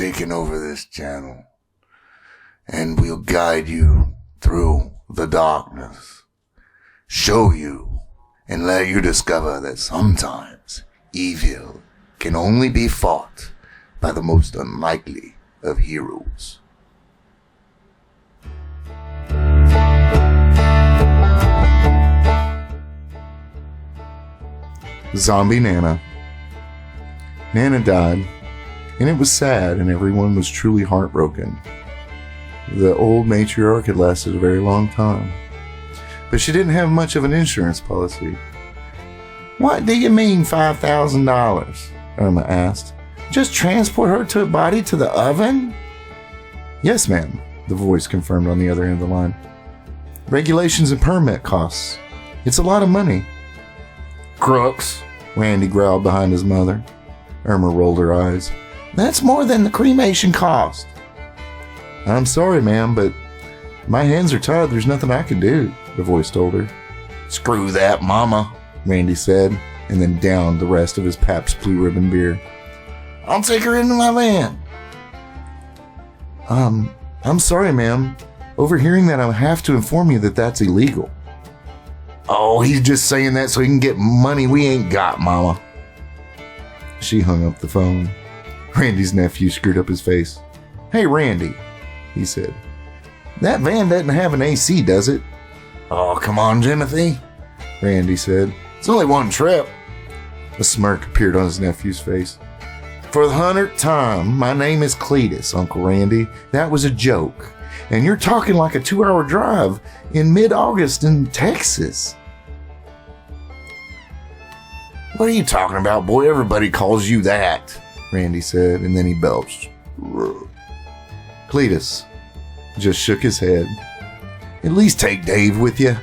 taken over this channel, and we'll guide you through the darkness, show you, and let you discover that sometimes evil can only be fought by the most unlikely of heroes. Zombie Nanna. Nanna died, and it was sad, and everyone was truly heartbroken. The old matriarch had lasted a very long time, but she didn't have much of an insurance policy. "What do you mean $5,000? Irma asked. "Just transport her to a body to the oven?" "Yes, ma'am," the voice confirmed on the other end of the line. "Regulations and permit costs. It's a lot of money." "Crooks," Randy growled behind his mother. Irma rolled her eyes. "That's more than the cremation cost." "I'm sorry, ma'am, but my hands are tied. There's nothing I can do," the voice told her. "Screw that, Mama," Randy said, and then downed the rest of his Pabst Blue Ribbon beer. "I'll take her into my van." I'm sorry, ma'am. Overhearing that, I have to inform you that that's illegal." "Oh, he's just saying that so he can get money we ain't got, Mama." She hung up the phone. Randy's nephew screwed up his face. "Hey, Randy," he said. "That van doesn't have an AC, does it?" "Oh, come on, Timothy," Randy said. "It's only one trip." A smirk appeared on his nephew's face. "For the 100th time, my name is Cletus, Uncle Randy. That was a joke. And you're talking like a 2-hour drive in mid-August in Texas." "What are you talking about, boy? Everybody calls you that," Randy said, and then he belched. Cletus just shook his head. "At least take Dave with you,"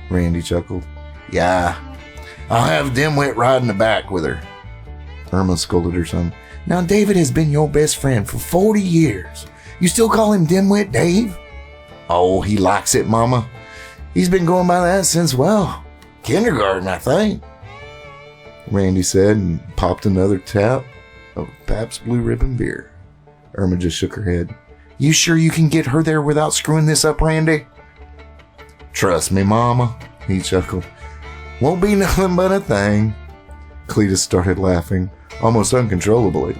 Randy chuckled. "Yeah, I'll have Dimwit ride in the back with her." Irma scolded her son. "Now, David has been your best friend for 40 years. You still call him Dimwit, Dave?" "Oh, he likes it, Mama. He's been going by that since, well, kindergarten, I think," Randy said, and popped another tap of Pabst Blue Ribbon beer. Irma just shook her head. "You sure you can get her there without screwing this up, Randy?" "Trust me, Mama," he chuckled. "Won't be nothing but a thing." Cletus started laughing, almost uncontrollably.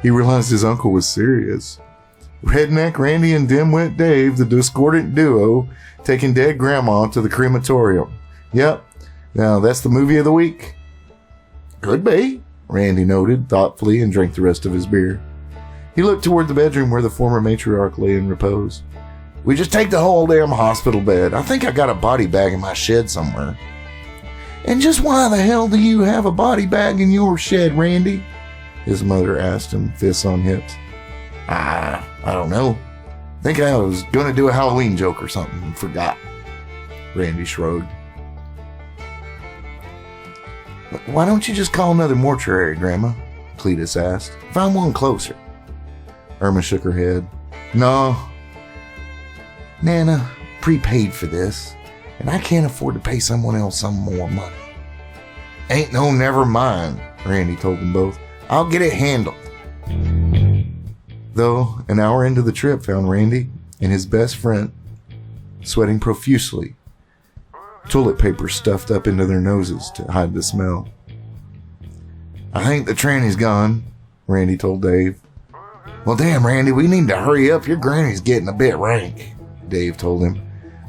He realized his uncle was serious. Redneck, Randy, and Dimwit Dave, the discordant duo, taking dead grandma to the crematorium. Yep, now that's the movie of the week. "Could be," Randy noted thoughtfully and drank the rest of his beer. He looked toward the bedroom where the former matriarch lay in repose. "We just take the whole damn hospital bed. I think I got a body bag in my shed somewhere." "And just why the hell do you have a body bag in your shed, Randy?" his mother asked him, fists on hips. I don't know. Think I was going to do a Halloween joke or something and forgot." Randy shrugged. "Why don't you just call another mortuary, Grandma?" Cletus asked. "Find one closer." Irma shook her head. "No. Nanna prepaid for this, and I can't afford to pay someone else some more money." "Ain't no never mind," Randy told them both. "I'll get it handled." Though, an hour into the trip found Randy and his best friend sweating profusely, toilet paper stuffed up into their noses to hide the smell. "I think the tranny's gone," Randy told Dave. "Well, damn, Randy, we need to hurry up. Your granny's getting a bit rank," Dave told him.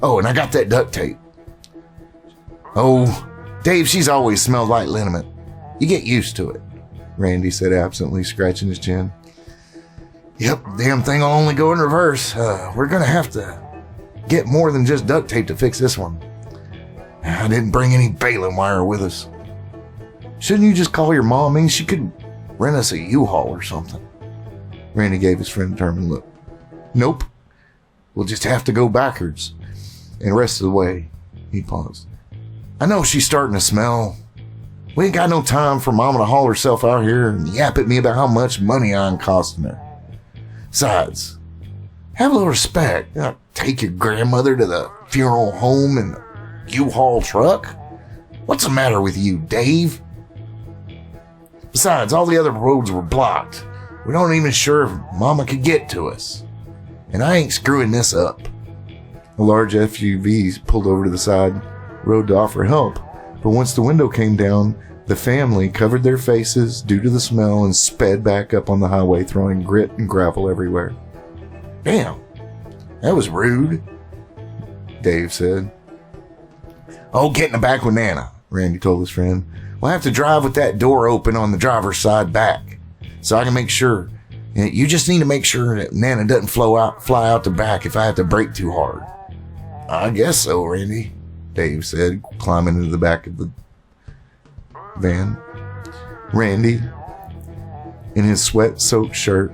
"Oh, and I got that duct tape." "Oh, Dave, she's always smelled like liniment. You get used to it," Randy said absently, scratching his chin. "Yep, damn thing will only go in reverse. We're going to have to get more than just duct tape to fix this one. I didn't bring any baling wire with us." "Shouldn't you just call your mom? I mean, she could rent us a U-Haul or something." Randy gave his friend a determined look. "Nope. We'll just have to go backwards. And the rest of the way," he paused. "I know she's starting to smell. We ain't got no time for Mama to haul herself out here and yap at me about how much money I'm costing her. Besides, have a little respect. Take your grandmother to the funeral home in the U-Haul truck? What's the matter with you, Dave? Besides, all the other roads were blocked. We don't even sure if Mama could get to us. And I ain't screwing this up. A large SUV pulled over to the side road to offer help, but once the window came down, the family covered their faces due to the smell and sped back up on the highway, throwing grit and gravel everywhere. Damn, that was rude, Dave said. Oh, get in the back with Nanna, Randy told his friend. We'll have to drive with that door open on the driver's side back, so I can make sure. You just need to make sure that Nanna doesn't fly out the back if I have to brake too hard. I guess so, Randy, Dave said, climbing into the back of the van. Randy, in his sweat-soaked shirt,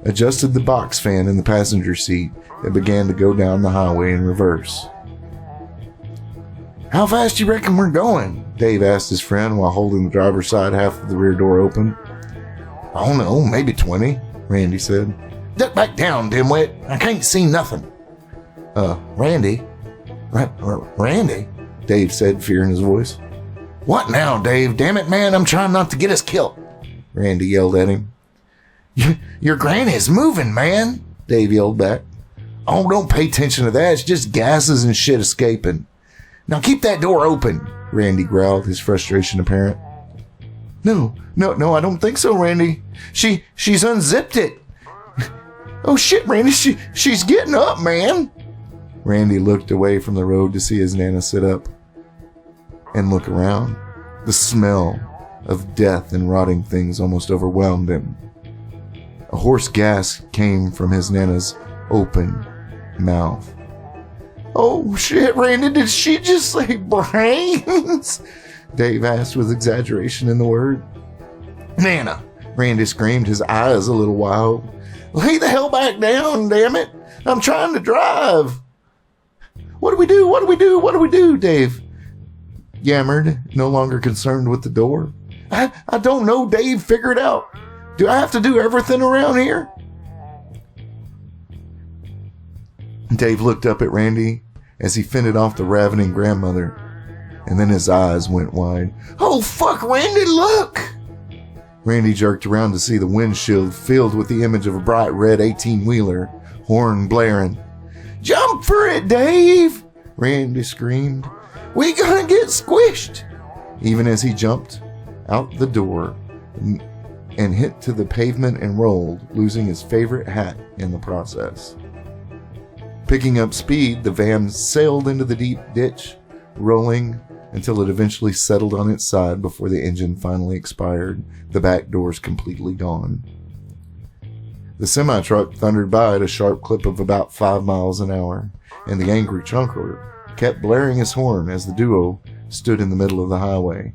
adjusted the box fan in the passenger seat and began to go down the highway in reverse. How fast do you reckon we're going? Dave asked his friend while holding the driver's side half of the rear door open. I don't know, maybe 20, Randy said. Duck back down, dimwit. I can't see nothing. Randy? Randy? Dave said, fear in his voice. What now, Dave? Damn it, man, I'm trying not to get us killed, Randy yelled at him. Your granny's moving, man, Dave yelled back. Oh, don't pay attention to that. It's just gases and shit escaping. Now keep that door open, Randy growled, his frustration apparent. No, I don't think so, Randy. She's unzipped it. Oh shit, Randy, she's getting up, man. Randy looked away from the road to see his Nanna sit up and look around. The smell of death and rotting things almost overwhelmed him. A hoarse gasp came from his Nanna's open mouth. Oh shit, Randy, did she just say brains? Dave asked with exaggeration in the word. Nanna, Randy screamed, his eyes a little wild. Lay the hell back down, damn it. I'm trying to drive. What do we do, Dave yammered, no longer concerned with the door. I don't know, Dave, figure it out. Do I have to do everything around here? Dave looked up at Randy as he fended off the ravening grandmother, and then his eyes went wide. Oh, fuck, Randy, look! Randy jerked around to see the windshield filled with the image of a bright red 18-wheeler, horn blaring. Jump for it, Dave! Randy screamed. We gonna get squished! Even as he jumped out the door and hit to the pavement and rolled, losing his favorite hat in the process. Picking up speed, the van sailed into the deep ditch, rolling until it eventually settled on its side before the engine finally expired, the back doors completely gone. The semi-truck thundered by at a sharp clip of about 5 miles an hour, and the angry chunker kept blaring his horn as the duo stood in the middle of the highway.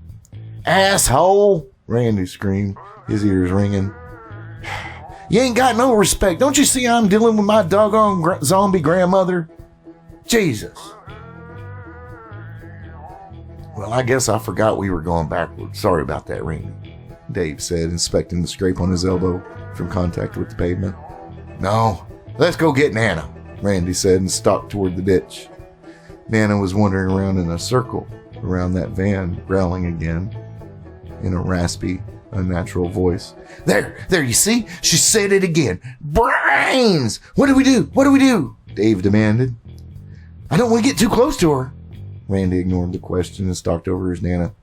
Asshole! Randy screamed, his ears ringing. You ain't got no respect. Don't you see I'm dealing with my doggone zombie grandmother? Jesus. Well, I guess I forgot we were going backwards. Sorry about that, Randy, Dave said, inspecting the scrape on his elbow from contact with the pavement. No, let's go get Nanna, Randy said, and stalked toward the ditch. Nanna was wandering around in a circle around that van, growling again in a raspy, unnatural voice. There, you see? She said it again. Brains! What do we do? Dave demanded. I don't want to get too close to her. Randy ignored the question and stalked over his Nanna.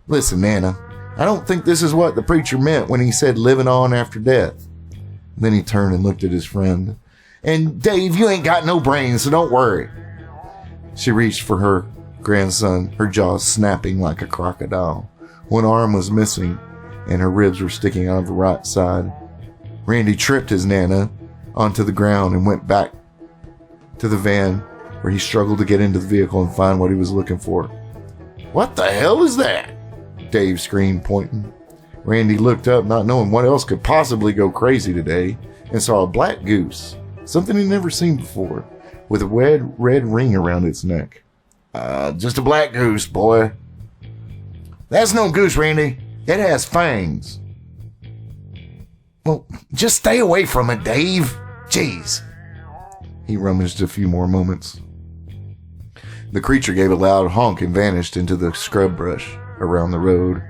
Listen, Nanna, I don't think this is what the preacher meant when he said living on after death. Then he turned and looked at his friend. And Dave, you ain't got no brains, so don't worry. She reached for her grandson, her jaws snapping like a crocodile. One arm was missing, and her ribs were sticking out of the right side. Randy tripped his Nanna onto the ground and went back to the van, where he struggled to get into the vehicle and find what he was looking for. What the hell is that? Dave screamed, pointing. Randy looked up, not knowing what else could possibly go crazy today, and saw a black goose, something he'd never seen before, with a red ring around its neck. Just a black goose, boy. That's no goose, Randy. It has fangs. Well, just stay away from it, Dave. Jeez. He rummaged a few more moments. The creature gave a loud honk and vanished into the scrub brush around the road.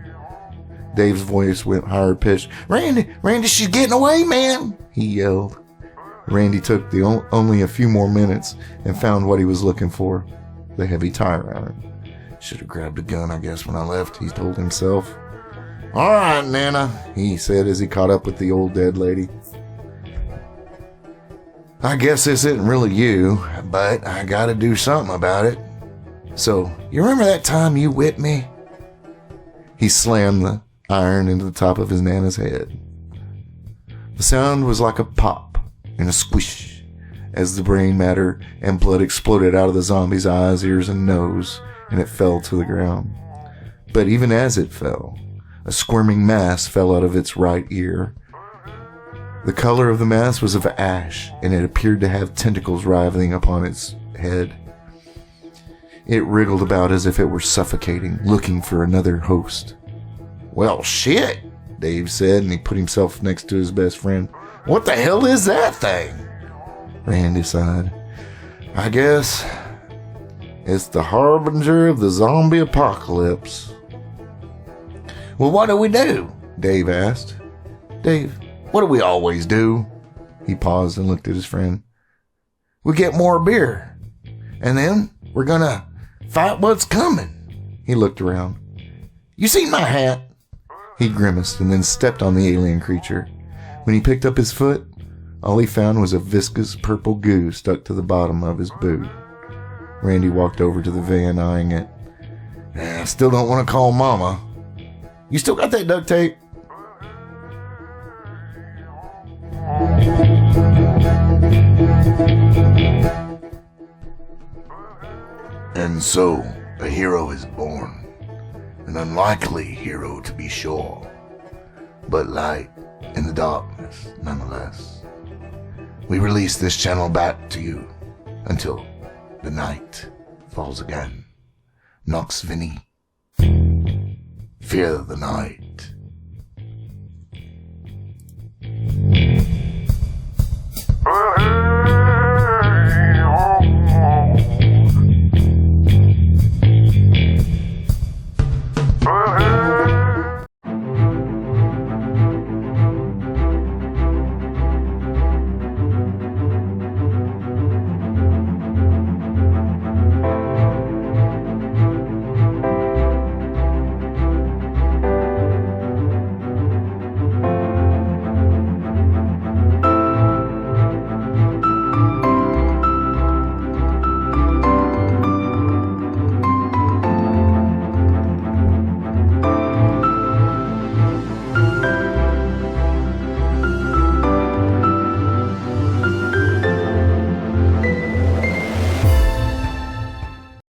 Dave's voice went higher pitched. Randy, she's getting away, man, he yelled. Randy took only a few more minutes and found what he was looking for, the heavy tire iron. Should have grabbed a gun, I guess, when I left, he told himself. All right, Nanna, he said as he caught up with the old dead lady. I guess this isn't really you, but I gotta do something about it. So, you remember that time you whipped me? He slammed the iron into the top of his Nana's head. The sound was like a pop and a squish as the brain matter and blood exploded out of the zombie's eyes, ears, and nose, and it fell to the ground. But even as it fell, a squirming mass fell out of its right ear. The color of the mass was of ash, and it appeared to have tentacles writhing upon its head. It wriggled about as if it were suffocating, looking for another host. Well, shit, Dave said, and he put himself next to his best friend. What the hell is that thing? Randy sighed. I guess it's the harbinger of the zombie apocalypse. Well, what do we do? Dave asked. Dave, what do we always do? He paused and looked at his friend. We get more beer, and then we're gonna fight what's coming. He looked around. You seen my hat? He grimaced and then stepped on the alien creature. When he picked up his foot, all he found was a viscous purple goo stuck to the bottom of his boot. Randy walked over to the van, eyeing it. I still don't want to call Mama. You still got that duct tape? And so, a hero is born. An unlikely hero, to be sure, but light in the darkness, nonetheless. We release this channel back to you until the night falls again. Nox Vini. Fear the night.